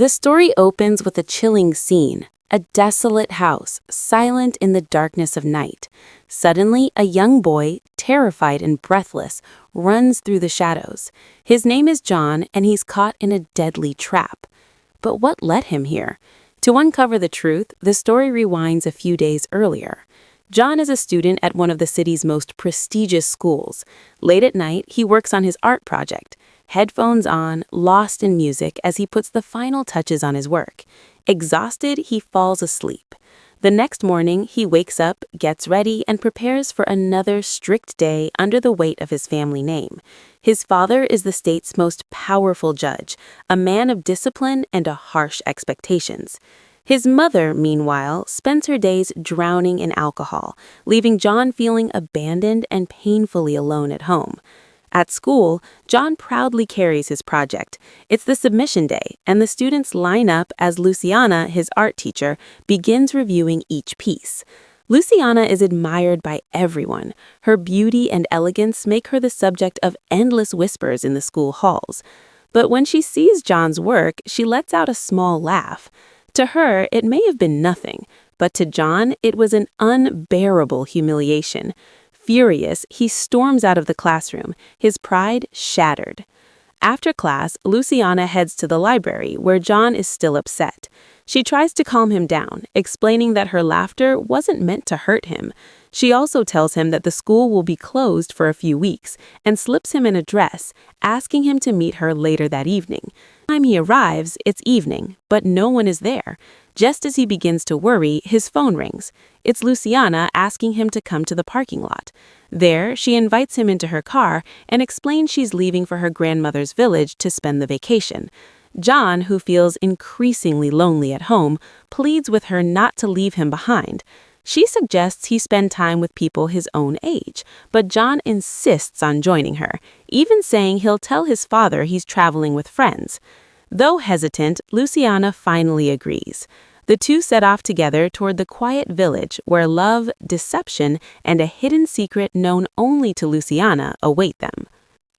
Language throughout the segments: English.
The story opens with a chilling scene, a desolate house, silent in the darkness of night. Suddenly, a young boy, terrified and breathless, runs through the shadows. His name is John, and he's caught in a deadly trap. But what led him here? To uncover the truth, the story rewinds a few days earlier. John is a student at one of the city's most prestigious schools. Late at night, he works on his art project, headphones on, lost in music as he puts the final touches on his work. Exhausted, he falls asleep. The next morning, he wakes up, gets ready, and prepares for another strict day under the weight of his family name. His father is the state's most powerful judge, a man of discipline and harsh expectations. His mother, meanwhile, spends her days drowning in alcohol, leaving John feeling abandoned and painfully alone at home. At school, John proudly carries his project. It's the submission day, and the students line up as Luciana, his art teacher, begins reviewing each piece. Luciana is admired by everyone. Her beauty and elegance make her the subject of endless whispers in the school halls. But when she sees John's work, she lets out a small laugh. To her, it may have been nothing, but to John, it was an unbearable humiliation. Furious, he storms out of the classroom, his pride shattered. After class, Luciana heads to the library, where John is still upset. She tries to calm him down, explaining that her laughter wasn't meant to hurt him. She also tells him that the school will be closed for a few weeks, and slips him an address, asking him to meet her later that evening. By the time he arrives, it's evening, but no one is there. Just as he begins to worry, his phone rings. It's Luciana asking him to come to the parking lot. There, she invites him into her car and explains she's leaving for her grandmother's village to spend the vacation. John, who feels increasingly lonely at home, pleads with her not to leave him behind. She suggests he spend time with people his own age, but John insists on joining her, even saying he'll tell his father he's traveling with friends. Though hesitant, Luciana finally agrees. The two set off together toward the quiet village where love, deception, and a hidden secret known only to Luciana await them.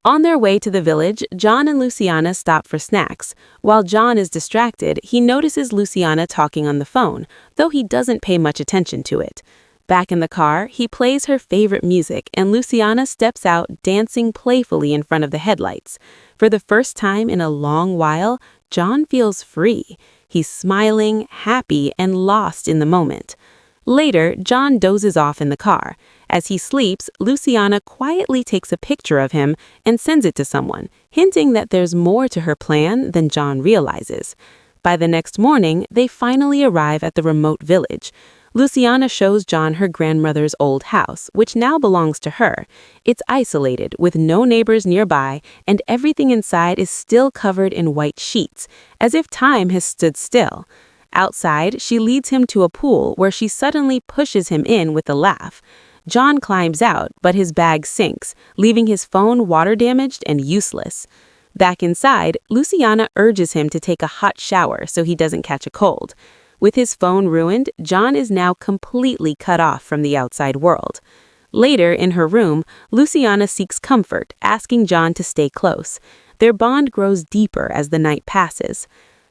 On their way to the village, John and Luciana stop for snacks. While John is distracted, he notices Luciana talking on the phone, though he doesn't pay much attention to it. Back in the car, he plays her favorite music, and Luciana steps out dancing playfully in front of the headlights. For the first time in a long while, John feels free. He's smiling, happy, and lost in the moment. Later, John dozes off in the car. As he sleeps, Luciana quietly takes a picture of him and sends it to someone, hinting that there's more to her plan than John realizes. By the next morning, they finally arrive at the remote village. Luciana shows John her grandmother's old house, which now belongs to her. It's isolated, with no neighbors nearby, and everything inside is still covered in white sheets, as if time has stood still. Outside, she leads him to a pool where she suddenly pushes him in with a laugh. John climbs out, but his bag sinks, leaving his phone water-damaged and useless. Back inside, Luciana urges him to take a hot shower so he doesn't catch a cold. With his phone ruined, John is now completely cut off from the outside world. Later, in her room, Luciana seeks comfort, asking John to stay close. Their bond grows deeper as the night passes.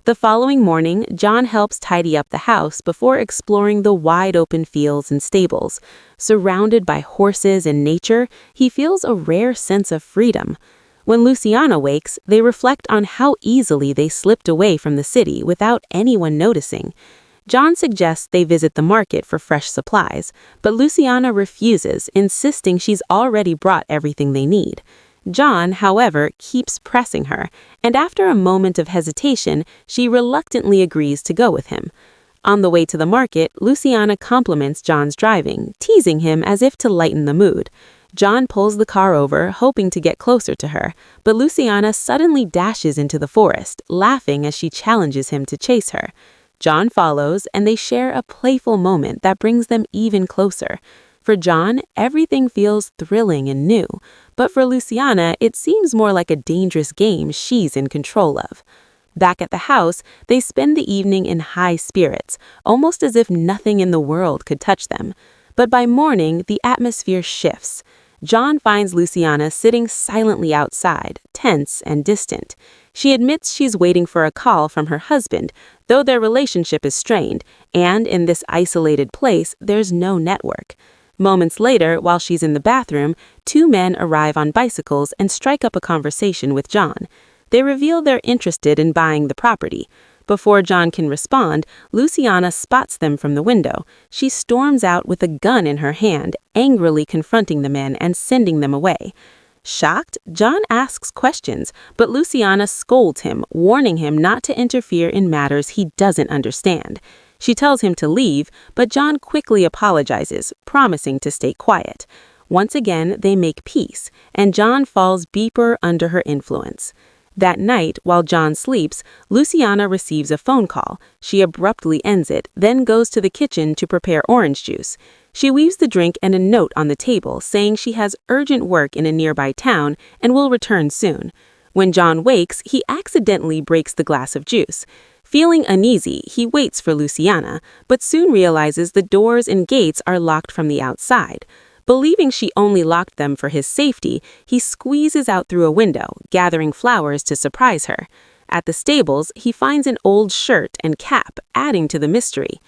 The following morning, John helps tidy up the house before exploring the wide-open fields and stables. Surrounded by horses and nature, he feels a rare sense of freedom. When Luciana wakes, they reflect on how easily they slipped away from the city without anyone noticing. John suggests they visit the market for fresh supplies, but Luciana refuses, insisting she's already brought everything they need. John, however, keeps pressing her, and after a moment of hesitation, she reluctantly agrees to go with him. On the way to the market, Luciana compliments John's driving, teasing him as if to lighten the mood. John pulls the car over, hoping to get closer to her, but Luciana suddenly dashes into the forest, laughing as she challenges him to chase her. John follows, and they share a playful moment that brings them even closer. For John, everything feels thrilling and new, but for Luciana, it seems more like a dangerous game she's in control of. Back at the house, they spend the evening in high spirits, almost as if nothing in the world could touch them. But by morning, the atmosphere shifts. John finds Luciana sitting silently outside, tense and distant. She admits she's waiting for a call from her husband, though their relationship is strained, and in this isolated place, there's no network. Moments later, while she's in the bathroom, two men arrive on bicycles and strike up a conversation with John. They reveal they're interested in buying the property. Before John can respond, Luciana spots them from the window. She storms out with a gun in her hand, angrily confronting the men and sending them away. Shocked, John asks questions, but Luciana scolds him, warning him not to interfere in matters he doesn't understand. She tells him to leave, but John quickly apologizes, promising to stay quiet. Once again, they make peace, and John falls deeper under her influence. That night, while John sleeps, Luciana receives a phone call. She abruptly ends it, then goes to the kitchen to prepare orange juice. She leaves the drink and a note on the table saying she has urgent work in a nearby town and will return soon. When John wakes, he accidentally breaks the glass of juice. Feeling uneasy, he waits for Luciana, but soon realizes the doors and gates are locked from the outside. Believing she only locked them for his safety, he squeezes out through a window, gathering flowers to surprise her. At the stables, he finds an old shirt and cap, adding to the mystery.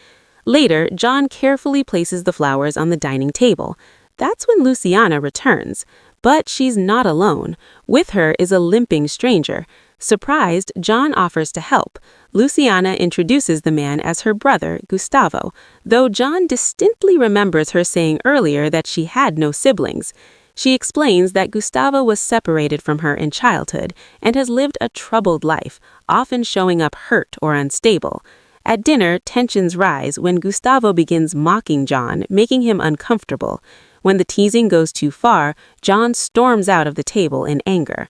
Later, John carefully places the flowers on the dining table. That's when Luciana returns. But she's not alone. With her is a limping stranger. Surprised, John offers to help. Luciana introduces the man as her brother, Gustavo, though John distinctly remembers her saying earlier that she had no siblings. She explains that Gustavo was separated from her in childhood and has lived a troubled life, often showing up hurt or unstable. At dinner, tensions rise when Gustavo begins mocking John, making him uncomfortable. When the teasing goes too far, John storms out of the table in anger.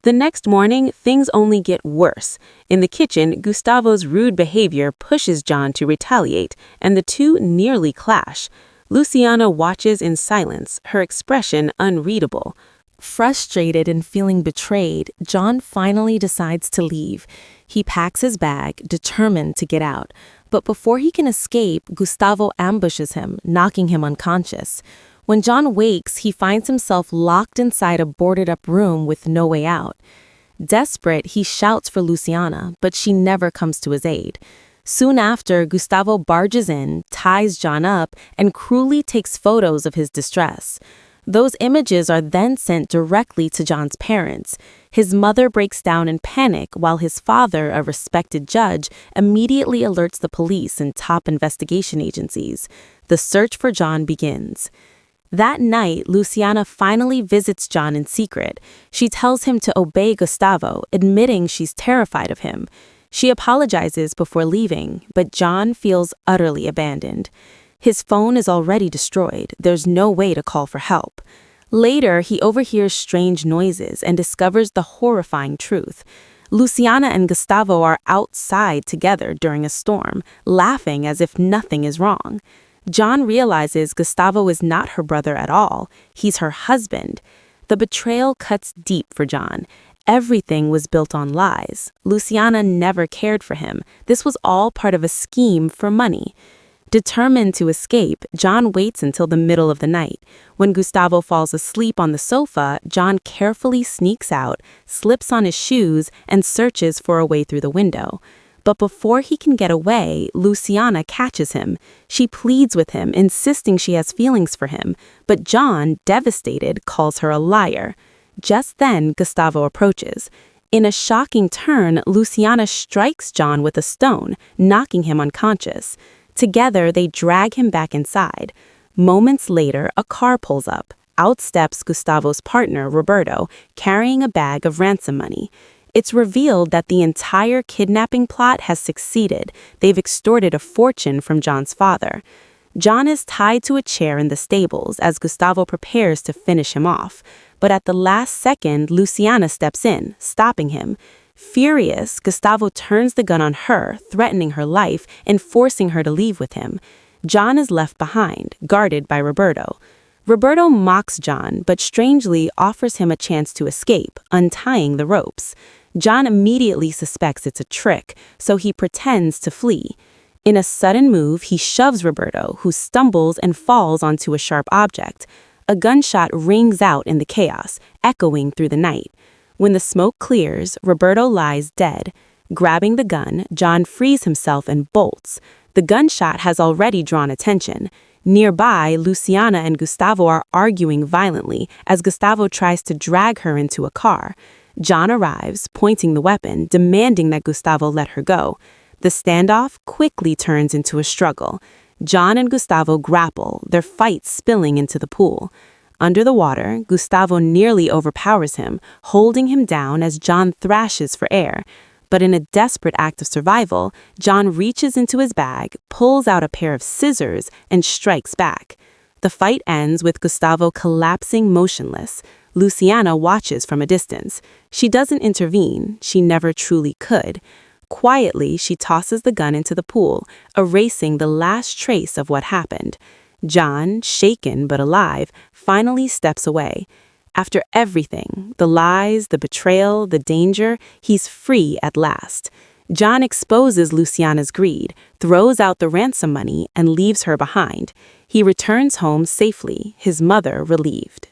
The next morning, things only get worse. In the kitchen, Gustavo's rude behavior pushes John to retaliate, and the two nearly clash. Luciana watches in silence, her expression unreadable. Frustrated and feeling betrayed, John finally decides to leave. He packs his bag, determined to get out. But before he can escape, Gustavo ambushes him, knocking him unconscious. When John wakes, he finds himself locked inside a boarded-up room with no way out. Desperate, he shouts for Luciana, but she never comes to his aid. Soon after, Gustavo barges in, ties John up, and cruelly takes photos of his distress. Those images are then sent directly to John's parents. His mother breaks down in panic while his father, a respected judge, immediately alerts the police and top investigation agencies. The search for John begins. That night, Luciana finally visits John in secret. She tells him to obey Gustavo, admitting she's terrified of him. She apologizes before leaving, but John feels utterly abandoned. His phone is already destroyed. There's no way to call for help. Later, he overhears strange noises and discovers the horrifying truth. Luciana and Gustavo are outside together during a storm, laughing as if nothing is wrong. John realizes Gustavo is not her brother at all. He's her husband. The betrayal cuts deep for John. Everything was built on lies. Luciana never cared for him. This was all part of a scheme for money. Determined to escape, John waits until the middle of the night. When Gustavo falls asleep on the sofa, John carefully sneaks out, slips on his shoes, and searches for a way through the window. But before he can get away, Luciana catches him. She pleads with him, insisting she has feelings for him. But John, devastated, calls her a liar. Just then, Gustavo approaches. In a shocking turn, Luciana strikes John with a stone, knocking him unconscious. Together, they drag him back inside. Moments later, a car pulls up. Out steps Gustavo's partner, Roberto, carrying a bag of ransom money. It's revealed that the entire kidnapping plot has succeeded. They've extorted a fortune from John's father. John is tied to a chair in the stables as Gustavo prepares to finish him off. But at the last second, Luciana steps in, stopping him. Furious, Gustavo turns the gun on her, threatening her life and forcing her to leave with him. John is left behind, guarded by Roberto. Roberto mocks John, but strangely offers him a chance to escape, untying the ropes. John immediately suspects it's a trick, so he pretends to flee. In a sudden move, he shoves Roberto, who stumbles and falls onto a sharp object. A gunshot rings out in the chaos, echoing through the night. When the smoke clears, Roberto lies dead. Grabbing the gun, John frees himself and bolts. The gunshot has already drawn attention. Nearby, Luciana and Gustavo are arguing violently as Gustavo tries to drag her into a car. John arrives, pointing the weapon, demanding that Gustavo let her go. The standoff quickly turns into a struggle. John and Gustavo grapple, their fight spilling into the pool. Under the water, Gustavo nearly overpowers him, holding him down as John thrashes for air. But in a desperate act of survival, John reaches into his bag, pulls out a pair of scissors, and strikes back. The fight ends with Gustavo collapsing motionless. Luciana watches from a distance. She doesn't intervene, she never truly could. Quietly, she tosses the gun into the pool, erasing the last trace of what happened. John, shaken but alive, finally steps away. After everything, the lies, the betrayal, the danger, he's free at last. John exposes Luciana's greed, throws out the ransom money, and leaves her behind. He returns home safely, his mother relieved.